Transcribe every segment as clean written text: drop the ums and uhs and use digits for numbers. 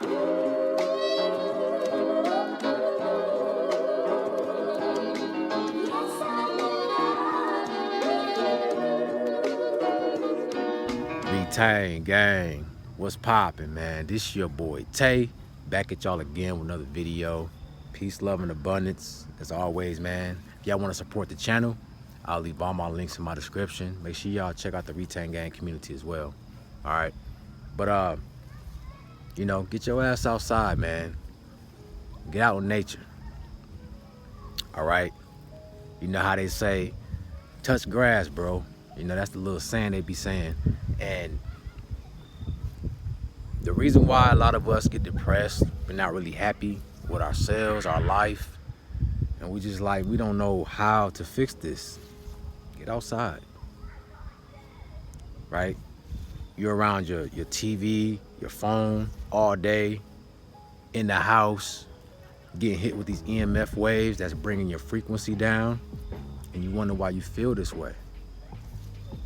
Reconnecting, gang. What's poppin', man? This your boy Tay, back at y'all again with another video. Peace, love, and abundance. As always, man. If y'all want to support the channel, I'll leave all my links in my description. Make sure y'all check out the Reconnecting gang community as well. All right, but you know, get your ass outside, man. Get out in nature. All right. You know how they say, touch grass, bro. You know, that's the little saying they be saying. And the reason why a lot of us get depressed, we're not really happy with ourselves, our life, and we just like, we don't know how to fix this. Get outside, right? You're around your TV, your phone all day, in the house, getting hit with these EMF waves that's bringing your frequency down, and you wonder why you feel this way.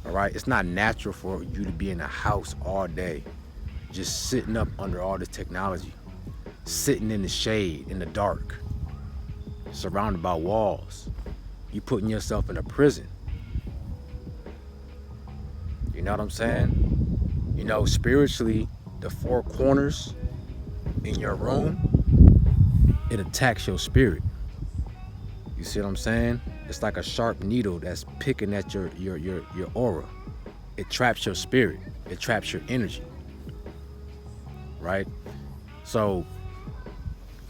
All right, it's not natural for you to be in the house all day, just sitting up under all this technology, sitting in the shade, in the dark, surrounded by walls. You putting yourself in a prison. You know what I'm saying? You know, spiritually, the four corners in your room, it attacks your spirit. You see what I'm saying? It's like a sharp needle that's picking at your aura. It traps your spirit. It traps your energy. Right? So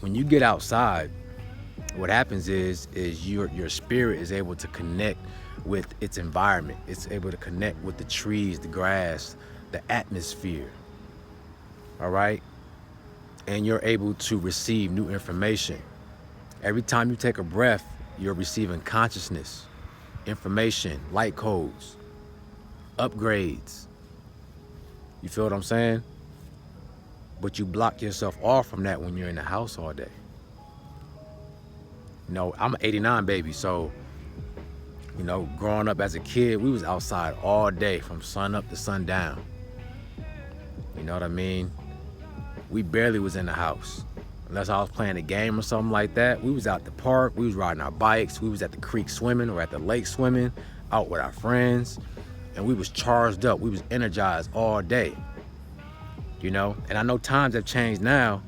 when you get outside, what happens is your spirit is able to connect with its environment. It's able to connect with the trees, the grass, the atmosphere. All right? And you're able to receive new information. Every time you take a breath, you're receiving consciousness, information, light codes, upgrades. You feel what I'm saying? But you block yourself off from that when you're in the house all day. You know, I'm an '89 baby, so, you know, growing up as a kid, we was outside all day from sun up to sundown. You know what I mean? We barely was in the house. Unless I was playing a game or something like that. We was out the park, we was riding our bikes, we was at the creek swimming or at the lake swimming, out with our friends, and we was charged up, we was energized all day, you know? And I know times have changed now,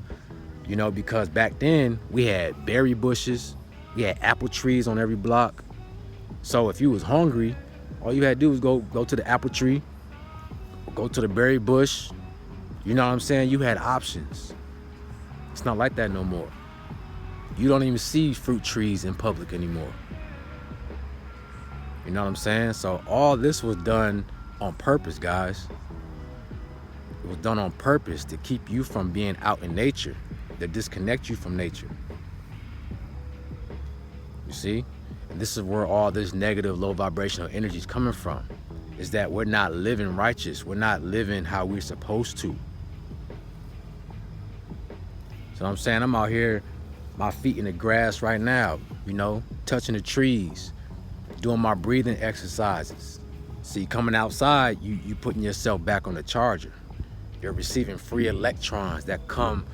you know, because back then we had berry bushes, we had apple trees on every block. So if you was hungry, all you had to do was go to the apple tree, go to the berry bush, you know what I'm saying? You had options. It's not like that no more. You don't even see fruit trees in public anymore. You know what I'm saying? So all this was done on purpose, guys. It was done on purpose to keep you from being out in nature, to disconnect you from nature. You see? And this is where all this negative, low vibrational energy is coming from, is that we're not living righteous. We're not living how we're supposed to. So I'm saying, I'm out here, my feet in the grass right now, you know, touching the trees, doing my breathing exercises. See, coming outside, you putting yourself back on the charger. You're receiving free electrons that come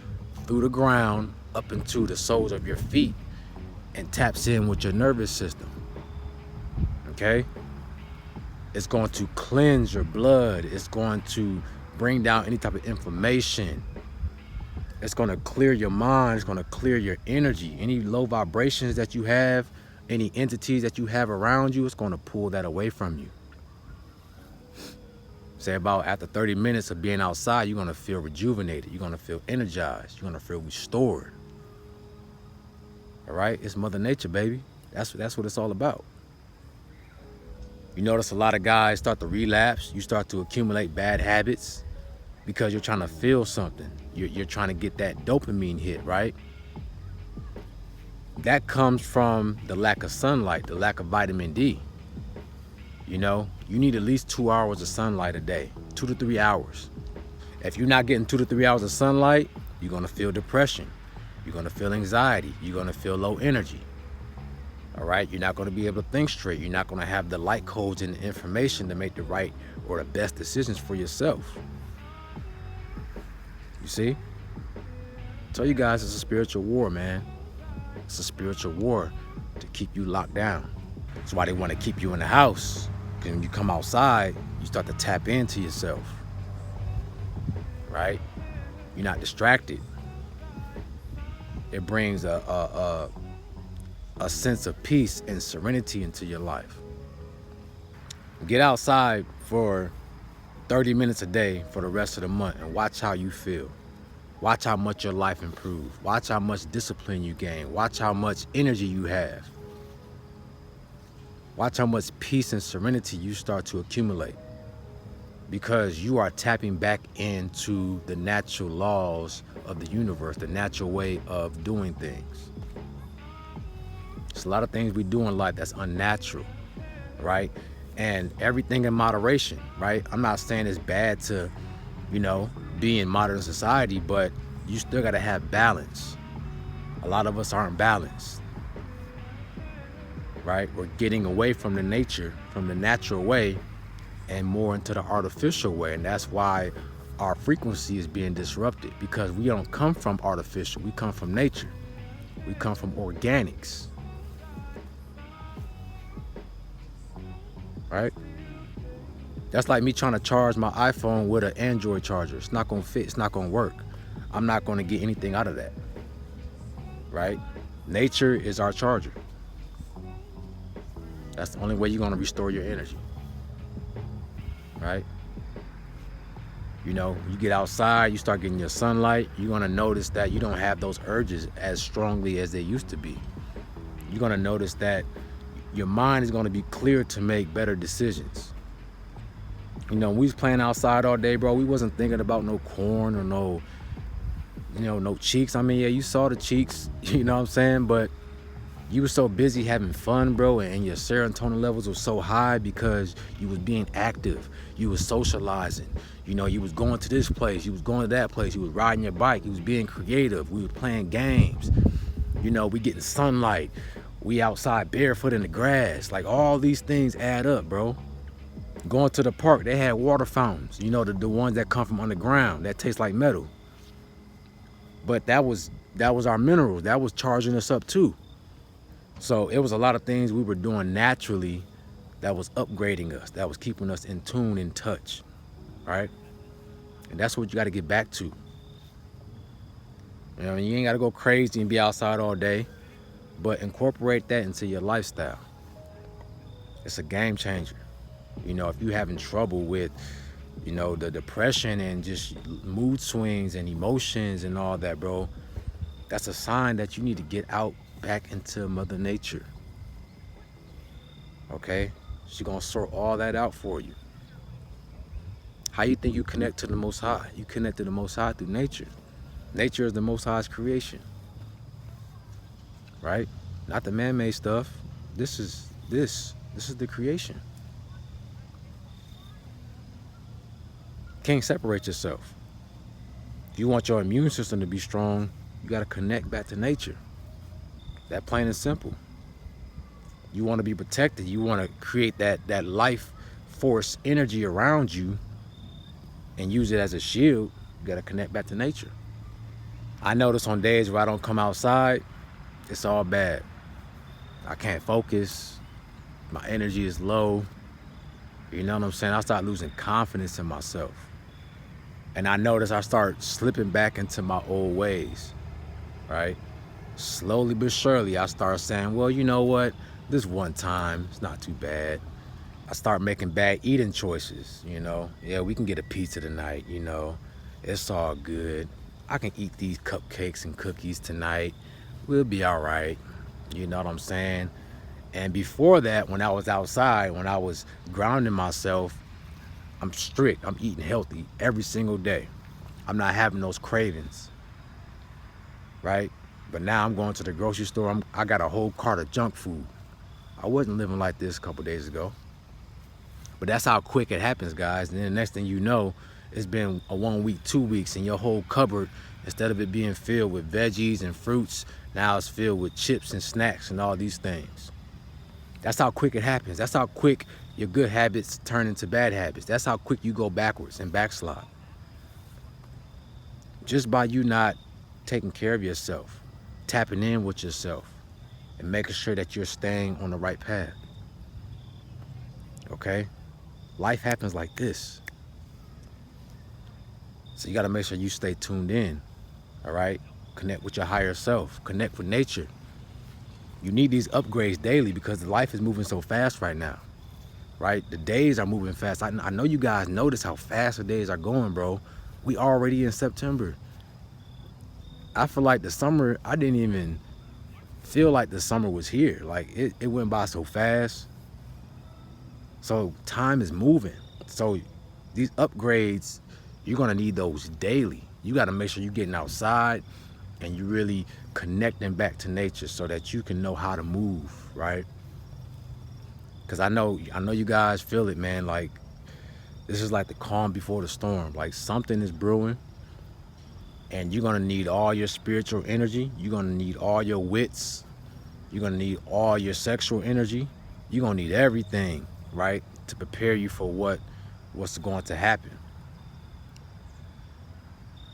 through the ground up into the soles of your feet and taps in with your nervous system. Okay? It's going to cleanse your blood. It's going to bring down any type of inflammation. It's going to clear your mind. It's going to clear your energy. Any low vibrations that you have, any entities that you have around you, it's going to pull that away from you. Say about after 30 minutes of being outside, you're going to feel rejuvenated. You're going to feel energized. You're going to feel restored. All right? It's Mother Nature, baby. That's what it's all about. You notice a lot of guys start to relapse. You start to accumulate bad habits because you're trying to feel something. You're trying to get that dopamine hit, right? That comes from the lack of sunlight, the lack of vitamin D. You know, you need at least 2 hours of sunlight a day, 2 to 3 hours. If you're not getting 2 to 3 hours of sunlight, you're gonna feel depression. You're gonna feel anxiety. You're gonna feel low energy. All right, you're not gonna be able to think straight. You're not gonna have the light codes and the information to make the right or the best decisions for yourself. You see? Tell you guys it's a spiritual war, man. It's a spiritual war to keep you locked down. That's why they want to keep you in the house. Because when you come outside, you start to tap into yourself, right? You're not distracted. It brings a sense of peace and serenity into your life. Get outside for 30 minutes a day for the rest of the month and watch how you feel. Watch how much your life improves. Watch how much discipline you gain. Watch how much energy you have. Watch how much peace and serenity you start to accumulate, because you are tapping back into the natural laws of the universe, the natural way of doing things. There's a lot of things we do in life that's unnatural, right? And everything in moderation, right? I'm not saying it's bad to, be in modern society, but you still gotta have balance. A lot of us aren't balanced, right? We're getting away from the nature, from the natural way, and more into the artificial way. And that's why our frequency is being disrupted, because we don't come from artificial, we come from nature. We come from organics, right? That's like me trying to charge my iPhone with an Android charger. It's not gonna fit, it's not gonna work. I'm not gonna get anything out of that, right? Nature is our charger. That's the only way you're gonna restore your energy, right? You get outside, you start getting your sunlight, you're gonna notice that you don't have those urges as strongly as they used to be. You're gonna notice that your mind is gonna be clear to make better decisions. We was playing outside all day, bro. We wasn't thinking about no corn or no cheeks. I mean, yeah, you saw the cheeks, you know what I'm saying? But you were so busy having fun, bro, and your serotonin levels were so high because you was being active. You was socializing. You was going to this place, you was going to that place, you was riding your bike, you was being creative, we was playing games. We getting sunlight. We outside barefoot in the grass. Like, all these things add up, bro. Going to the park, they had water fountains, the ones that come from underground that taste like metal. But that was our minerals. That was charging us up too. So it was a lot of things we were doing naturally that was upgrading us, that was keeping us in tune, in touch, right? And that's what you got to get back to. You ain't got to go crazy and be outside all day, but incorporate that into your lifestyle. It's a game changer. If you're having trouble with, the depression and just mood swings and emotions and all that, bro, that's a sign that you need to get out back into Mother Nature. Okay? She's gonna sort all that out for you. How you think you connect to the Most High? You connect to the Most High through nature. Nature is the Most High's creation, right? Not the man-made stuff. This is the creation. Can't separate yourself. If you want your immune system to be strong, you got to connect back to nature. That plain and simple. You want to be protected. You want to create that life force energy around you and use it as a shield. You got to connect back to nature. I notice on days where I don't come outside, it's all bad. I can't focus. My energy is low. You know what I'm saying? I start losing confidence in myself. And I notice I start slipping back into my old ways, right? Slowly but surely, I start saying, well, you know what? This one time, it's not too bad. I start making bad eating choices, Yeah, we can get a pizza tonight, It's all good. I can eat these cupcakes and cookies tonight. We'll be all right. You know what I'm saying? And before that, when I was outside, when I was grounding myself, I'm strict. I'm eating healthy every single day. I'm not having those cravings, right? But now I'm going to the grocery store. I got a whole cart of junk food. I wasn't living like this a couple days ago. But that's how quick it happens, guys. And then the next thing you know, it's been a 1 week, 2 weeks, and your whole cupboard, instead of it being filled with veggies and fruits, now it's filled with chips and snacks and all these things. That's how quick it happens. That's how quick your good habits turn into bad habits. That's how quick you go backwards and backslide. Just by you not taking care of yourself, tapping in with yourself, and making sure that you're staying on the right path. Okay? Life happens like this. So you got to make sure you stay tuned in. All right? Connect with your higher self. Connect with nature. You need these upgrades daily because life is moving so fast right now. Right? The days are moving fast. I know you guys notice how fast the days are going, bro. We already in September. I feel like the summer, I didn't even feel like the summer was here. Like it went by so fast. So time is moving. So these upgrades, you're gonna need those daily. You gotta make sure you're getting outside and you really connecting back to nature so that you can know how to move, right? Because I know you guys feel it, man. Like this is like the calm before the storm. Like something is brewing and you're gonna need all your spiritual energy. You're gonna need all your wits. You're gonna need all your sexual energy. You're gonna need everything, right? To prepare you for what's going to happen.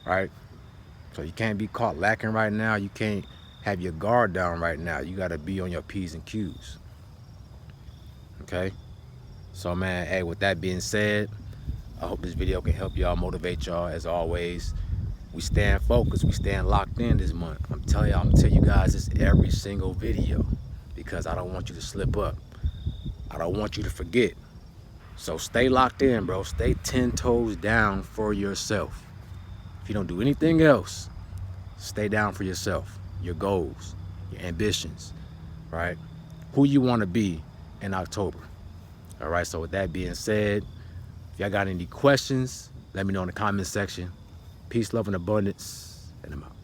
Right? So you can't be caught lacking right now. You can't have your guard down right now. You gotta be on your P's and Q's. Okay? So man, hey, with that being said, I hope this video can help y'all, motivate y'all as always. We stand focused, we stand locked in this month. I'm telling you guys this every single video because I don't want you to slip up. I don't want you to forget. So stay locked in, bro. Stay 10 toes down for yourself. If you don't do anything else, stay down for yourself, your goals, your ambitions, right? Who you want to be in October. All right, so with that being said, if y'all got any questions, let me know in the comment section. Peace, love, and abundance, and I'm out.